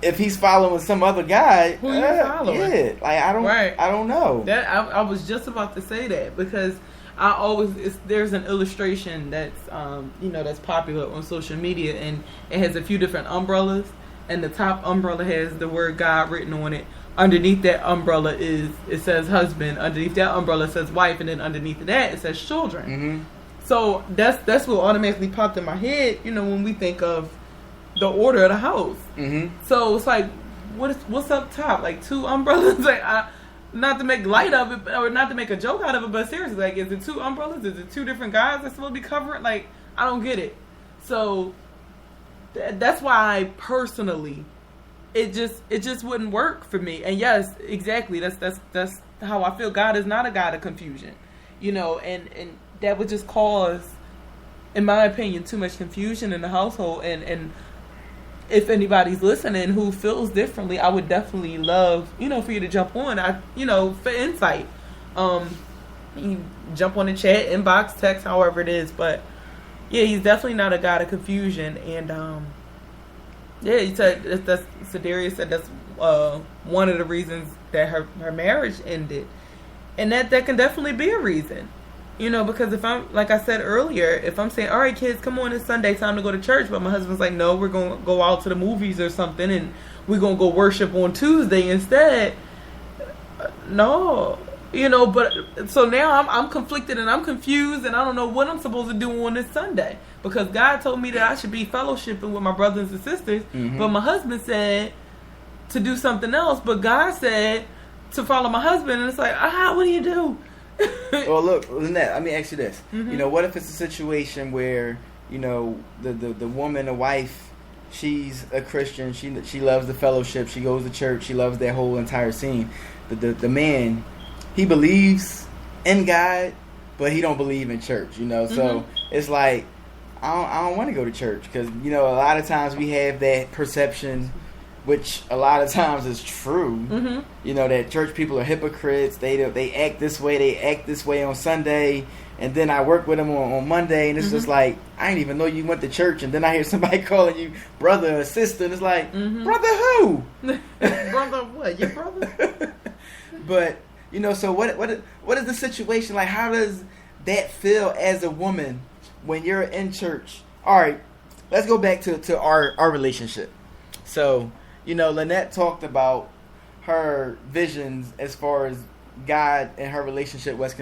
if he's following some other guy, who you following? Yeah, like I don't know. That I was just about to say that because there's an illustration that's that's popular on social media, and it has a few different umbrellas, and the top umbrella has the word God written on it. Underneath that umbrella it says husband. Underneath that umbrella it says wife, and then underneath that it says children. Mm-hmm. So that's what automatically popped in my head, when we think of the order of the house. Mm-hmm. So it's like, what's up top? Like 2 umbrellas? Like, not to make light of it, or not to make a joke out of it, but seriously, like, is it 2 umbrellas? Is it 2 different guys that's supposed to be covering? Like, I don't get it. So that's why I personally, it just wouldn't work for me. And yes, exactly, that's how I feel. God is not a God of confusion, and that would just cause, in my opinion, too much confusion in the household. And if anybody's listening who feels differently, I would definitely love, for you to jump on. For insight. You jump on the chat, inbox, text, however it is. But yeah, he's definitely not a God of confusion. And yeah, you said Sedaria said that's one of the reasons that her marriage ended, and that can definitely be a reason. Because if I'm, like I said earlier, if I'm saying, all right, kids, come on, it's Sunday, time to go to church. But my husband's like, no, we're going to go out to the movies or something, and we're going to go worship on Tuesday instead. No, but so now I'm conflicted and I'm confused, and I don't know what I'm supposed to do on this Sunday. Because God told me that I should be fellowshipping with my brothers and sisters. Mm-hmm. But my husband said to do something else. But God said to follow my husband. And it's like, what do you do? Well, look, Lynette, let me ask you this. Mm-hmm. What if it's a situation where, the woman, the wife, she's a Christian, she loves the fellowship, she goes to church, she loves that whole entire scene. The man, he believes in God, but he don't believe in church, So Mm-hmm. it's like, I don't want to go to church because, a lot of times we have that perception, which a lot of times is true, mm-hmm. That church people are hypocrites. They act this way. They act this way on Sunday. And then I work with them on Monday. And it's mm-hmm. just like, I didn't even know you went to church. And then I hear somebody calling you brother or sister. And it's like, mm-hmm. brother who? Brother what? Your brother? But, so what is the situation? Like, how does that feel as a woman when you're in church? All right, let's go back to our relationship. So, Lynette talked about her visions as far as God and her relationship was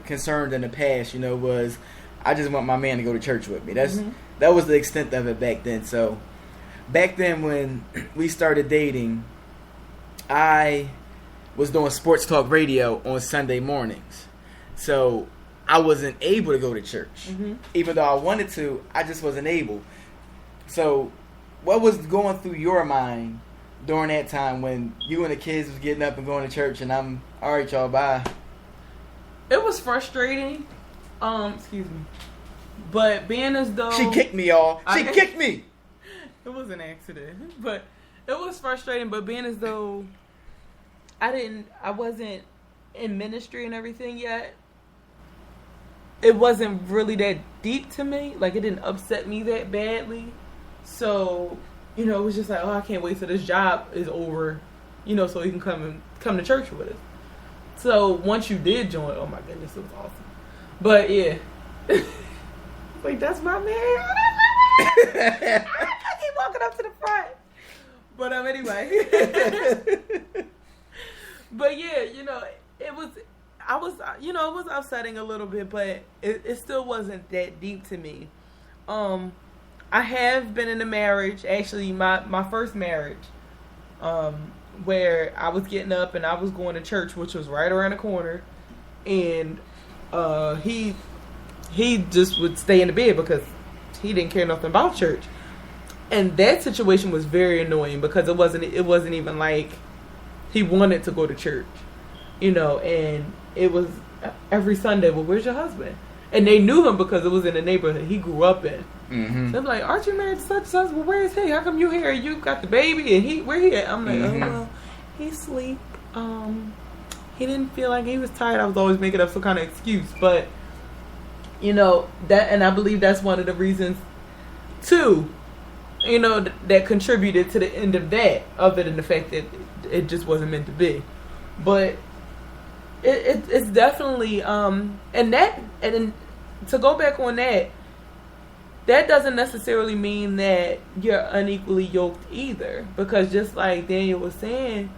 concerned in the past. Was I just want my man to go to church with me. Mm-hmm. That was the extent of it back then. So back then when we started dating, I was doing sports talk radio on Sunday mornings. So I wasn't able to go to church. Mm-hmm. Even though I wanted to, I just wasn't able. So what was going through your mind during that time when you and the kids was getting up and going to church and I'm, all right, y'all, bye? It was frustrating. Excuse me. But being as though... She kicked me, y'all. She kicked me! It was an accident. But it was frustrating, but being as though I wasn't in ministry and everything yet, it wasn't really that deep to me. Like, it didn't upset me that badly. So, it was just like, I can't wait till this job is over, so you can come to church with us. So once you did join, oh my goodness, it was awesome. But yeah, like that's my man. I keep walking up to the front. But anyway. But yeah, it was upsetting a little bit, but it still wasn't that deep to me. I have been in a marriage, actually my first marriage, where I was getting up and I was going to church, which was right around the corner, and he just would stay in the bed because he didn't care nothing about church. And that situation was very annoying because it wasn't even like he wanted to go to church, and it was every Sunday, well, where's your husband? And they knew him because it was in the neighborhood he grew up in. Mm-hmm. So I'm like, aren't you married to such and such? Well, where is he? How come you here? You got the baby and where he at? I'm like, mm-hmm. Oh, well, he sleep. He didn't feel like he was tired. I was always making up some kind of excuse. But, that, and I believe that's one of the reasons, too, that contributed to the end of that, other than the fact that it just wasn't meant to be. But it's definitely and then to go back on that doesn't necessarily mean that you're unequally yoked either, because just like Daniel was saying,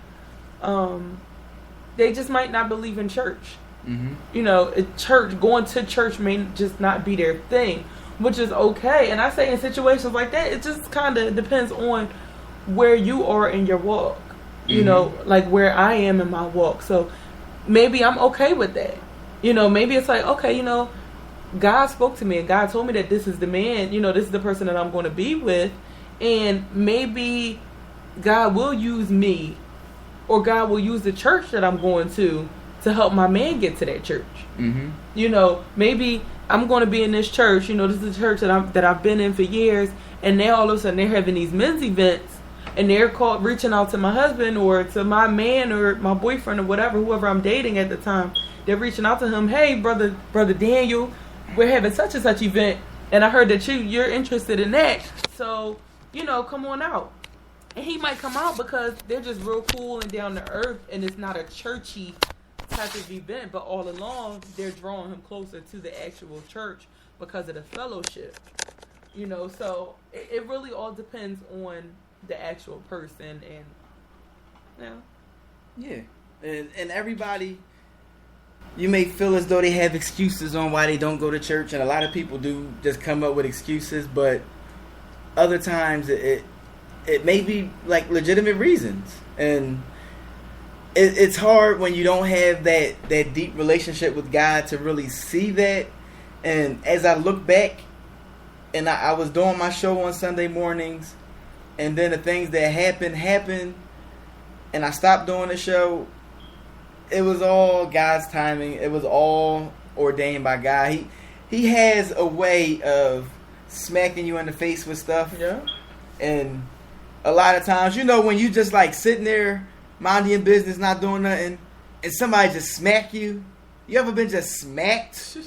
they just might not believe in church. Mm-hmm. Going to church may just not be their thing, which is okay. And I say in situations like that, it just kind of depends on where you are in your walk. Mm-hmm. Like where I am in my walk. So maybe I'm okay with that. Maybe it's like, okay, God spoke to me and God told me that this is the man, this is the person that I'm going to be with. And maybe God will use me, or God will use the church that I'm going to help my man get to that church. Mm-hmm. Maybe I'm going to be in this church. This is a church that I've been in for years, and now all of a sudden they're having these men's events, and they're reaching out to my husband or to my man or my boyfriend or whoever I'm dating at the time. They're reaching out to him. Hey, brother Daniel, we're having such and such event, and I heard that you're interested in that. So come on out. And he might come out because they're just real cool and down to earth, and it's not a churchy type of event, but all along they're drawing him closer to the actual church because of the fellowship. So it really all depends on the actual person. And and everybody, you may feel as though they have excuses on why they don't go to church, and a lot of people do just come up with excuses, but other times it may be like legitimate reasons. And it's hard when you don't have that deep relationship with God to really see that. And as I look back, and I was doing my show on Sunday mornings, and then the things that happened, and I stopped doing the show. It was all God's timing. It was all ordained by God. He has a way of smacking you in the face with stuff. Yeah. And a lot of times, when you just like sitting there minding your business, not doing nothing, and somebody just smack you. You ever been just smacked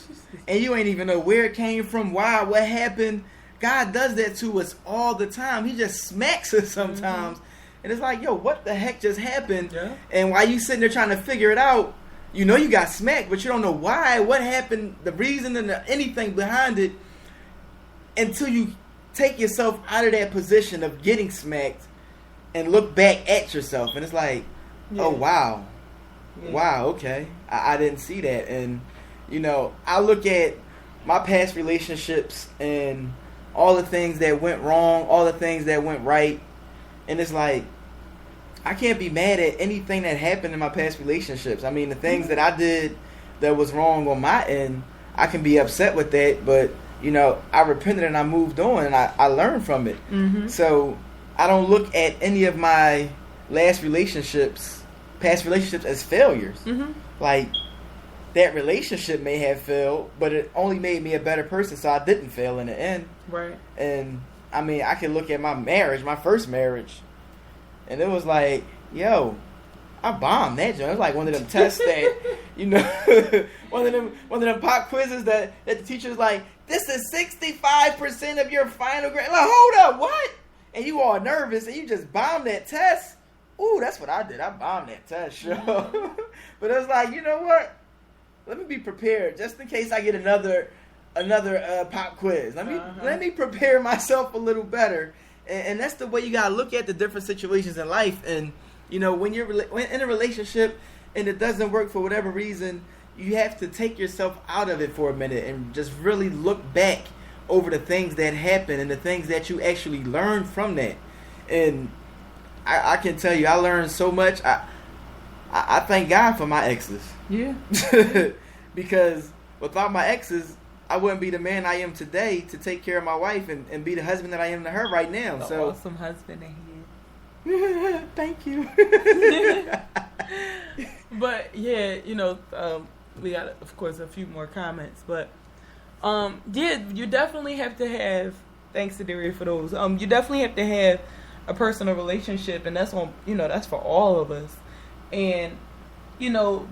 and you ain't even know where it came from, why, what happened? God does that to us all the time. He just smacks us sometimes. Mm-hmm. And it's like, yo, what the heck just happened? Yeah. And while you sitting there trying to figure it out, you got smacked, but you don't know why, what happened, the reason, and anything behind it, until you take yourself out of that position of getting smacked and look back at yourself. And it's like, oh, wow. Yeah. Wow, okay. I didn't see that. And, I look at my past relationships and all the things that went wrong, all the things that went right. And it's like, I can't be mad at anything that happened in my past relationships. I mean, the things that I did that was wrong on my end, I can be upset with that. But, I repented and I moved on and I learned from it. Mm-hmm. So I don't look at any of my past relationships as failures. Mm-hmm. Like, that relationship may have failed, but it only made me a better person, so I didn't fail in the end. Right. And, I mean, I can look at my first marriage, and it was like, yo, I bombed that joint. It was like one of them tests that, one of them pop quizzes that the teacher's like, this is 65% of your final grade. Like, hold up, what? And you all nervous, and you just bombed that test. Ooh, that's what I did. I bombed that test, yo. But it was like, you know what? Let me be prepared just in case I get another pop quiz. Let me prepare myself a little better. And that's the way you gotta look at the different situations in life. And when you're in a relationship and it doesn't work for whatever reason, you have to take yourself out of it for a minute and just really look back over the things that happened and the things that you actually learned from that. And I can tell you, I learned so much. I thank God for my exes. Yeah. Because without my exes, I wouldn't be the man I am today to take care of my wife and be the husband that I am to her right now. The so awesome husband that he is. Thank you. But yeah, we got, of course, a few more comments. But you definitely have to have, thanks to Daria for those, you definitely have to have a personal relationship, and that's that's for all of us. And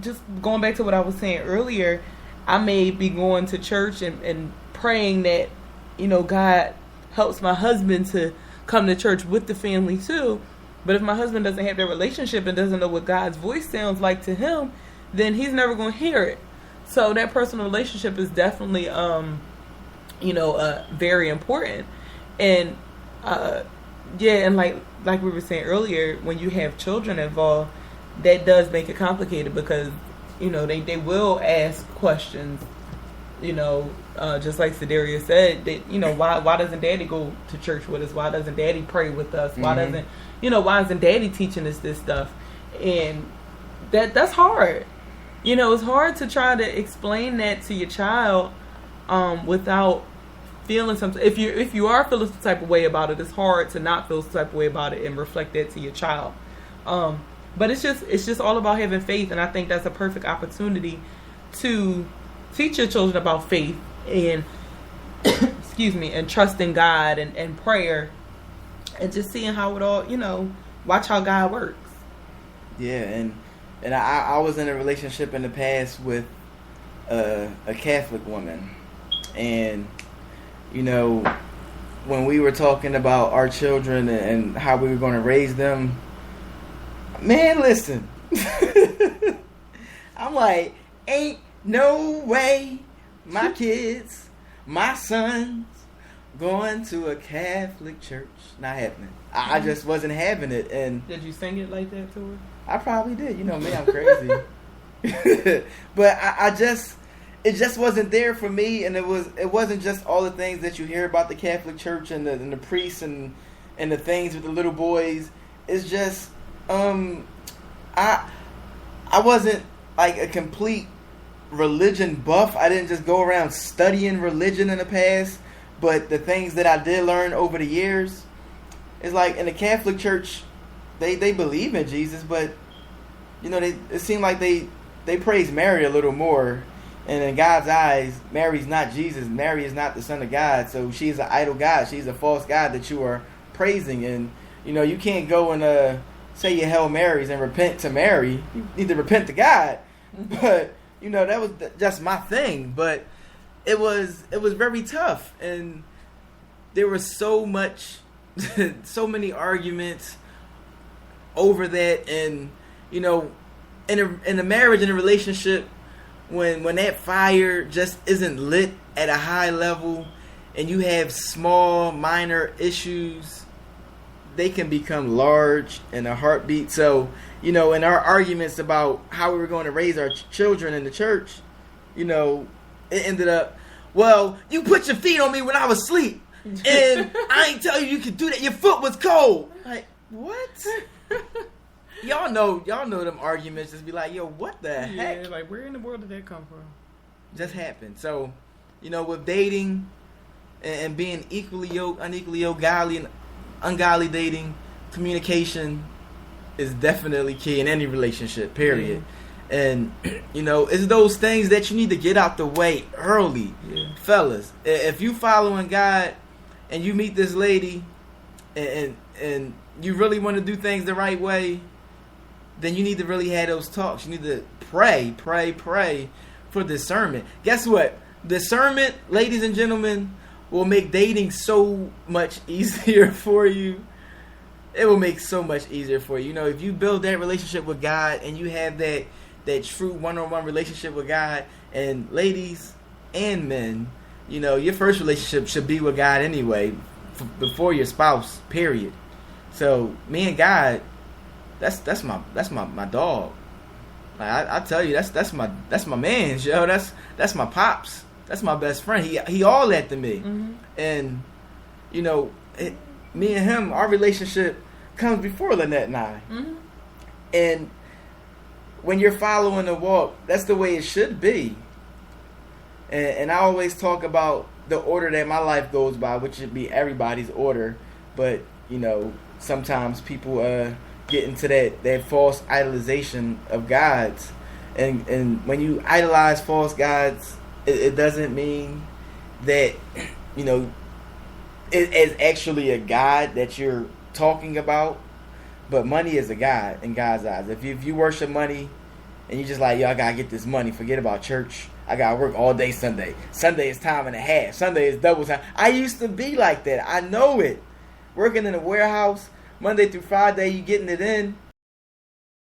just going back to what I was saying earlier, I may be going to church and praying that God helps my husband to come to church with the family too. But if my husband doesn't have that relationship and doesn't know what God's voice sounds like to him, then he's never going to hear it. So that personal relationship is definitely, very important. And, and like we were saying earlier, when you have children involved, that does make it complicated because, they will ask questions, just like Sedaria said, that, why doesn't Daddy go to church with us? Why doesn't Daddy pray with us? Why doesn't, why isn't Daddy teaching us this stuff? And that's hard. It's hard to try to explain that to your child without feeling something. If you are feeling some type of way about it, it's hard to not feel some type of way about it and reflect that to your child. But it's just all about having faith, and I think that's a perfect opportunity to teach your children about faith and and trusting God and prayer, and just seeing how it all, watch how God works. Yeah, and I was in a relationship in the past with a Catholic woman, and when we were talking about our children and how we were going to raise them, man, listen, I'm like, ain't no way my kids, my sons, going to a Catholic church. Not happening. I just wasn't having it. And did you sing it like that to her? I probably did. Me, I'm crazy. But it just wasn't there for me, and it wasn't just all the things that you hear about the Catholic Church and the priests and the things with the little boys. It's just I wasn't like a complete religion buff. I didn't just go around studying religion in the past, but the things that I did learn over the years is like in the Catholic Church, they believe in Jesus, but it seemed like they praise Mary a little more. And in God's eyes, Mary's not Jesus. Mary is not the Son of God. So she's an idol God. She's a false God that you are praising. And, you can't go and say your Hail Marys and repent to Mary. You need to repent to God. But, that was just my thing. But it was very tough. And there was so many arguments over that. And, in a marriage, in a relationship, when that fire just isn't lit at a high level and you have small, minor issues, they can become large in a heartbeat. So, in our arguments about how we were going to raise our children in the church, it ended up, well, you put your feet on me when I was asleep, and I ain't tell you could do that. Your foot was cold. Like, what? Y'all know them arguments just be like, yo, what the heck? Yeah, like, where in the world did that come from? Just happened. So, with dating and being equally yoked, unequally yoked, godly and ungodly dating, communication is definitely key in any relationship, period. Yeah. And, it's those things that you need to get out the way early. Yeah. Fellas, if you following God and you meet this lady and you really want to do things the right way, then you need to really have those talks. You need to pray for discernment. Guess what? Discernment, ladies and gentlemen, will make dating so much easier for you. It will make so much easier for you. If you build that relationship with God and you have that true one-on-one relationship with God, and ladies and men, your first relationship should be with God anyway, before your spouse, period. So, me and God, that's my dog. Like I tell you, that's my man, yo. That's my pops. That's my best friend. He all that to me. Mm-hmm. And me and him, our relationship comes before Lynette and I. Mm-hmm. And when you're following the walk, that's the way it should be. And I always talk about the order that my life goes by, which should be everybody's order. But sometimes people get into that false idolization of gods, and when you idolize false gods, it doesn't mean that it is actually a god that you're talking about, but money is a god in God's eyes. If you worship money and you just like, yo, I gotta get this money, forget about church, I gotta work all day Sunday is time and a half, Sunday is double time. I used to be like that, I know it, working in a warehouse Monday through Friday, you getting it in.